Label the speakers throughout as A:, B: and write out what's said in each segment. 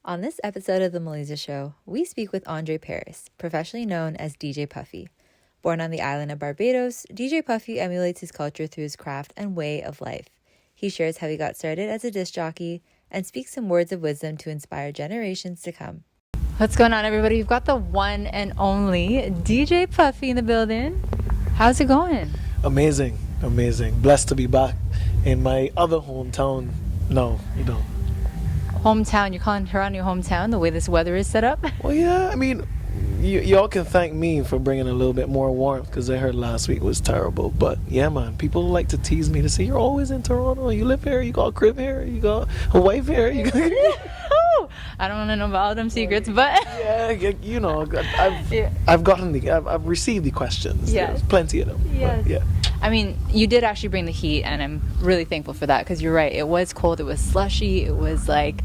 A: On this episode of The Meliza Show, we speak with Andre Parris, professionally known as DJ Puffy. Born on the island of Barbados, DJ Puffy emulates his culture through his craft and way of life. He shares how he got started as a disc jockey and speaks some words of wisdom to inspire generations to come. What's going on, everybody? We've got the one and only DJ Puffy in the building. How's it going?
B: Amazing. Blessed to be back in my other hometown. No, you don't.
A: Hometown, you're calling Toronto your hometown, the way this weather is set up?
B: Well, yeah, I mean, y'all can thank me for bringing a little bit more warmth because I heard last week was terrible. But yeah, man, people like to tease me to say, you're always in Toronto. You live here, you got a crib here, you got a wife here.
A: I don't want to know about all them secrets, but
B: yeah, you know, I've received the questions.
A: Yeah.
B: There's plenty of them.
A: Yes.
B: But, yeah.
A: I mean, you did actually bring the heat, and I'm really thankful for that because you're right. It was cold. It was slushy. It was like,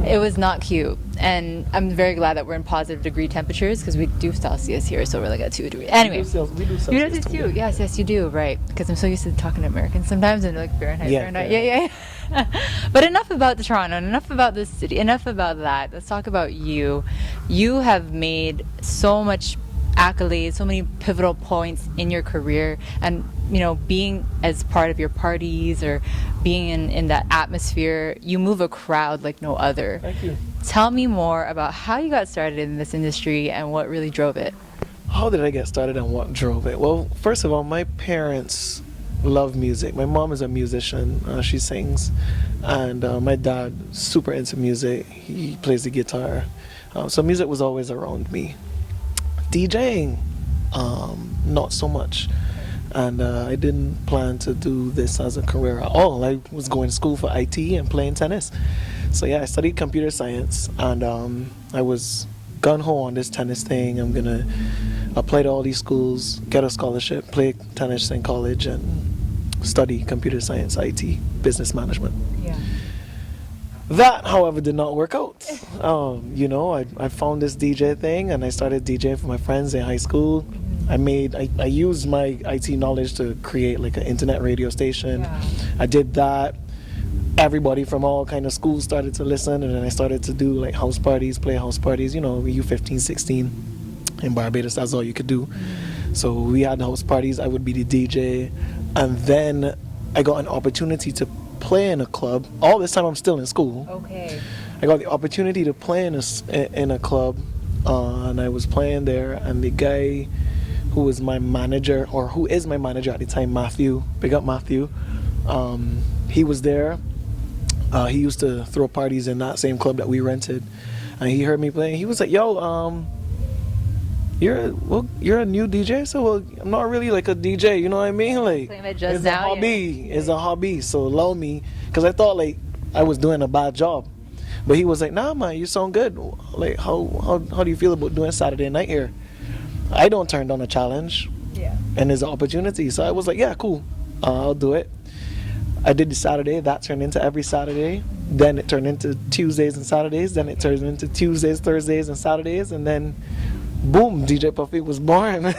A: it was not cute. And I'm very glad that we're in positive degree temperatures because we do Celsius here, so we're like at 2 degrees. Anyway,
B: we do Celsius
A: you do too. Yes, you do. Right? Because I'm so used to talking to Americans sometimes, and they're like Fahrenheit. Yeah. But enough about the Toronto. Enough about this city. Enough about that. Let's talk about you. You have made so much accolades, so many pivotal points in your career, and you know, being as part of your parties or being in that atmosphere, you move a crowd like no other.
B: Thank you.
A: Tell me more about how you got started in this industry and what really drove it.
B: How did I get started and what drove it? Well, first of all, my parents love music. My mom is a musician. She sings. And my dad, super into music. He plays the guitar. So music was always around me. DJing, not so much. And I didn't plan to do this as a career at all. I was going to school for IT and playing tennis. So yeah, I studied computer science, and I was gung-ho on this tennis thing. I'm gonna apply to all these schools, get a scholarship, play tennis in college, and study computer science, IT, business management.
A: Yeah.
B: That, however, did not work out. You know, I found this DJ thing, and I started DJing for my friends in high school. I used my IT knowledge to create like an internet radio station.
A: Yeah.
B: I did that. Everybody from all kind of schools started to listen, and then I started to do like house parties, play house parties. You know, you 15, 16 in Barbados, that's all you could do. So we had house parties. I would be the DJ, and then I got an opportunity to play in a club. All this time I'm still in school.
A: Okay.
B: I got the opportunity to play in a club, and I was playing there, and the guy who was my manager, or who is my manager at the time, Matthew, big up Matthew, he was there. He used to throw parties in that same club that we rented, and he heard me playing. He was like, yo, you're a new DJ? So, well, I'm not really like a DJ, you know what I mean? Like, it's a hobby. Yeah. It's a hobby, so allow me, because I thought like I was doing a bad job. But he was like, nah, man, you sound good. Like, how do you feel about doing Saturday night here? I don't turn down a challenge.
A: Yeah.
B: And there's an opportunity. So I was like, yeah, cool. I'll do it. I did the Saturday. That turned into every Saturday. Then it turned into Tuesdays and Saturdays. Then it turned into Tuesdays, Thursdays, and Saturdays. And then, boom, DJ Puffy was born.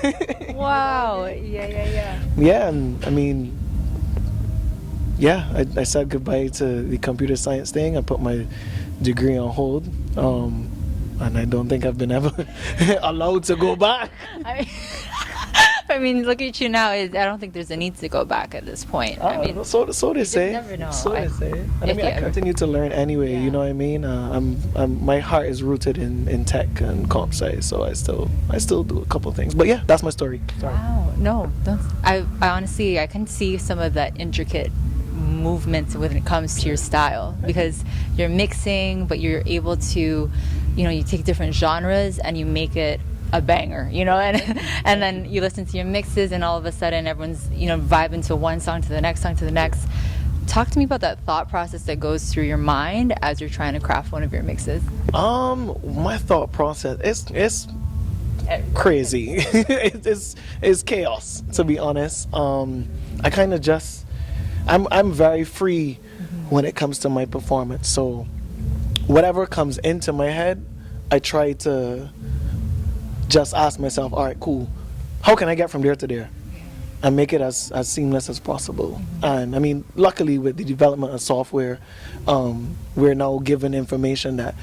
A: Wow. Yeah.
B: Yeah, and I mean, yeah, I said goodbye to the computer science thing. I put my degree on hold. And I don't think I've been ever allowed to go back.
A: I mean, look at you now. I don't think there's a need to go back at this point. I mean,
B: so they say.
A: Never know.
B: So they say. And I mean, I continue to learn anyway. Yeah. You know what I mean? My heart is rooted in tech and comp sci, so I still do a couple things. But yeah, that's my story. Sorry.
A: Wow. No, I honestly, I can see some of that intricate movements when it comes to your style, because you're mixing, but you're able to, you know, you take different genres and you make it a banger, you know, and then you listen to your mixes, and all of a sudden everyone's, you know, vibing to one song to the next song to the next. Talk to me about that thought process that goes through your mind as you're trying to craft one of your mixes. My thought process is
B: crazy. it's chaos, to be honest. I kind of just I'm very free when it comes to my performance. So whatever comes into my head, I try to just ask myself, all right, cool, how can I get from there to there? And make it as seamless as possible. And I mean, luckily with the development of software, we're now given information that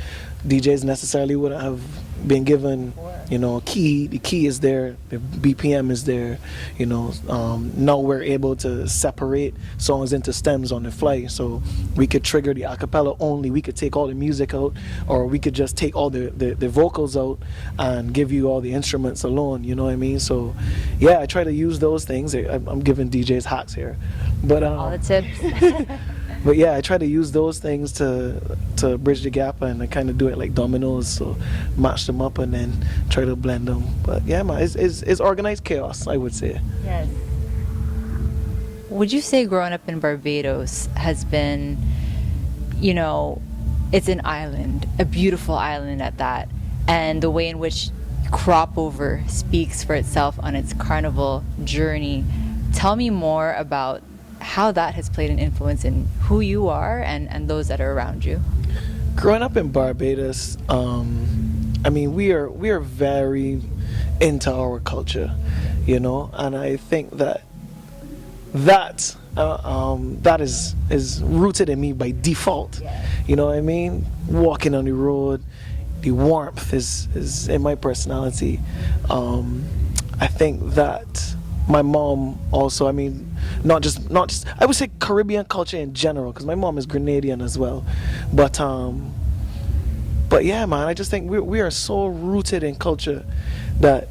B: DJs necessarily wouldn't have been given, you know, a key. The key is there, the BPM is there, you know. Now we're able to separate songs into stems on the fly, so we could trigger the acapella only. We could take all the music out, or we could just take all the vocals out and give you all the instruments alone, you know what I mean? So yeah, I try to use those things. I'm giving DJs hacks here, but
A: All the tips.
B: but yeah, I try to use those things to bridge the gap, and I kind of do it like dominoes, so match them up and then try to blend them. But yeah, man, it's organized chaos, I would say.
A: Yes. Would you say growing up in Barbados has been, you know, it's an island, a beautiful island at that, and the way in which crop over speaks for itself on its carnival journey. Tell me more about how that has played an influence in who you are and those that are around you.
B: Growing up in Barbados, I mean, we are very into our culture, you know, and I think that is rooted in me by default. You know what I mean? Walking on the road, the warmth is in my personality. I think that my mom also, I mean, not just I would say Caribbean culture in general, because my mom is Grenadian as well, but yeah, man, I just think we are so rooted in culture that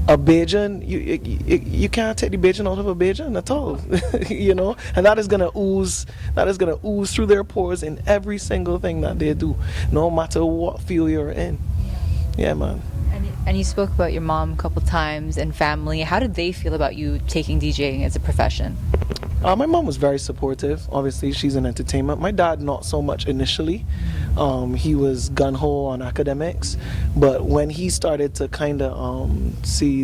B: a Bajan, you can't take the Bajan out of a Bajan at all. You know, and that is gonna ooze through their pores in every single thing that they do, no matter what field you're in. Yeah, man.
A: And you spoke about your mom a couple times and family. How did they feel about you taking DJing as a profession?
B: My mom was very supportive. Obviously, she's in entertainment. My dad, not so much initially. He was gung-ho on academics, but when he started to kind of see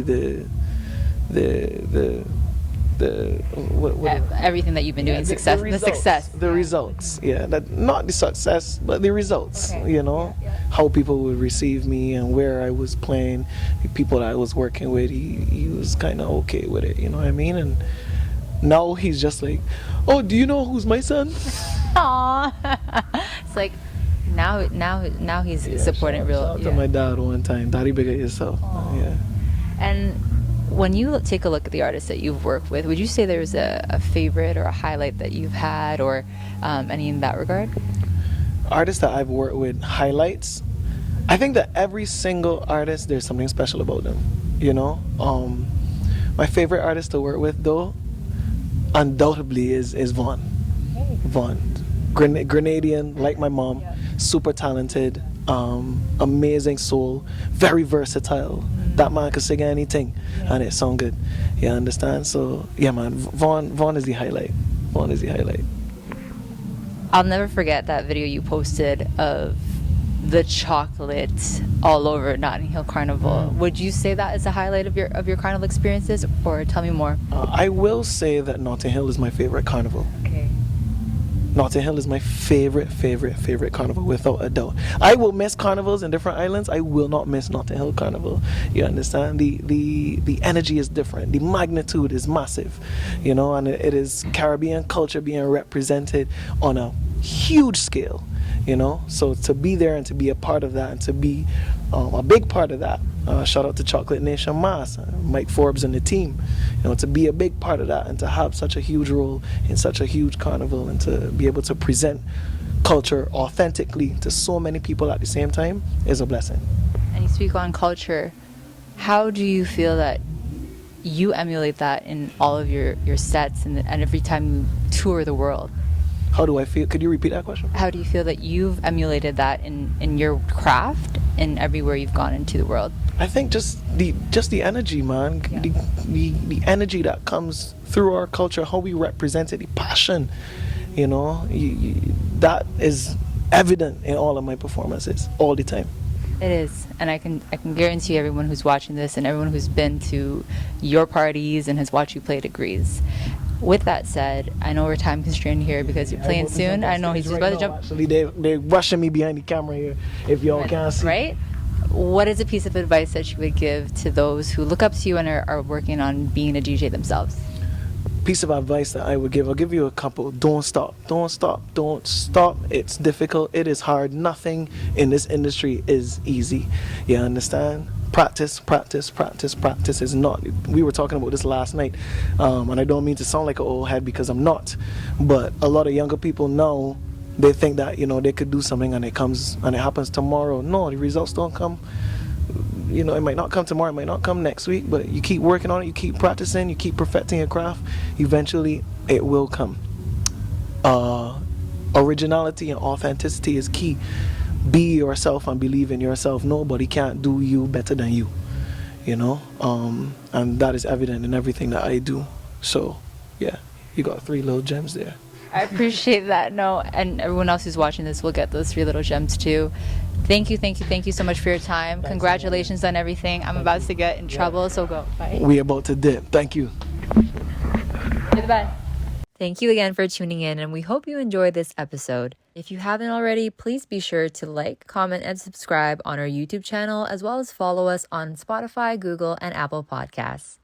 A: everything that you've been doing,
B: the results, yeah, that not the success, but the results. Okay. You know, how people would receive me and where I was playing, the people that I was working with. He was kind of okay with it. You know what I mean? And now he's just like, oh, do you know who's my son?
A: Aww. It's like now he's supporting real.
B: Shout out to my dad one time. Daddy, big at yourself. Yeah.
A: And when you take a look at the artists that you've worked with, would you say there's a favorite or a highlight that you've had, or any in that regard?
B: Artists that I've worked with, highlights. I think that every single artist, there's something special about them. You know, my favorite artist to work with, though, undoubtedly is Vaughn. Hey. Vaughn, Grenadian, like my mom, super talented, amazing soul, very versatile. That man could sing anything, and it sound good. You understand? So yeah, man, Vaughn is the highlight. Vaughn is the highlight.
A: I'll never forget that video you posted of the chocolate all over Notting Hill Carnival. Would you say that is the highlight of your carnival experiences, or tell me more?
B: I will say that Notting Hill is my favorite carnival.
A: Okay.
B: Notting Hill is my favorite carnival, without a doubt. I will miss carnivals in different islands. I will not miss Notting Hill Carnival. You understand? The energy is different. The magnitude is massive. You know, and it is Caribbean culture being represented on a huge scale. You know, so to be there and to be a part of that, and to be a big part of that, shout out to Chocolate Nation Mass, Mike Forbes and the team, you know, to be a big part of that and to have such a huge role in such a huge carnival, and to be able to present culture authentically to so many people at the same time is a blessing.
A: And you speak on culture. How do you feel that you emulate that in all of your sets and every time you tour the world?
B: How do I feel? Could you repeat that question?
A: How do you feel that you've emulated that in your craft and everywhere you've gone into the world?
B: I think just the energy, man. Yeah. The energy that comes through our culture, how we represent it, the passion, you know, that is evident in all of my performances all the time.
A: It is, and I can guarantee everyone who's watching this and everyone who's been to your parties and has watched you play agrees. With that said, I know we're time constrained here because you're playing soon. I know he's just about to jump.
B: Actually, they're rushing me behind the camera here, if y'all can't see.
A: Right? What is a piece of advice that you would give to those who look up to you and are working on being a DJ themselves?
B: piece of advice that I would give, I'll give you a couple. Don't stop. Don't stop. Don't stop. It's difficult. It is hard. Nothing in this industry is easy. You understand? Practice, practice, practice, practice is not. We were talking about this last night, and I don't mean to sound like an old head because I'm not. But a lot of younger people now, they think that, you know, they could do something and it happens tomorrow. No, the results don't come. You know, it might not come tomorrow, it might not come next week, but you keep working on it, you keep practicing, you keep perfecting your craft, eventually it will come. Originality and authenticity is key. Be yourself and believe in yourself. Nobody can't do you better than you, you know, and that is evident in everything that I do. So yeah, you got 3 little gems there.
A: I appreciate that. No, and everyone else who's watching this will get those 3 little gems too. Thank you so much for your time.
B: Thanks,
A: Congratulations on everything. I'm about to get in trouble, so go. Bye.
B: We about to dip. Thank you.
A: Goodbye.
C: Thank you again for tuning in, and we hope you enjoyed this episode. If you haven't already, please be sure to like, comment, and subscribe on our YouTube channel, as well as follow us on Spotify, Google, and Apple Podcasts.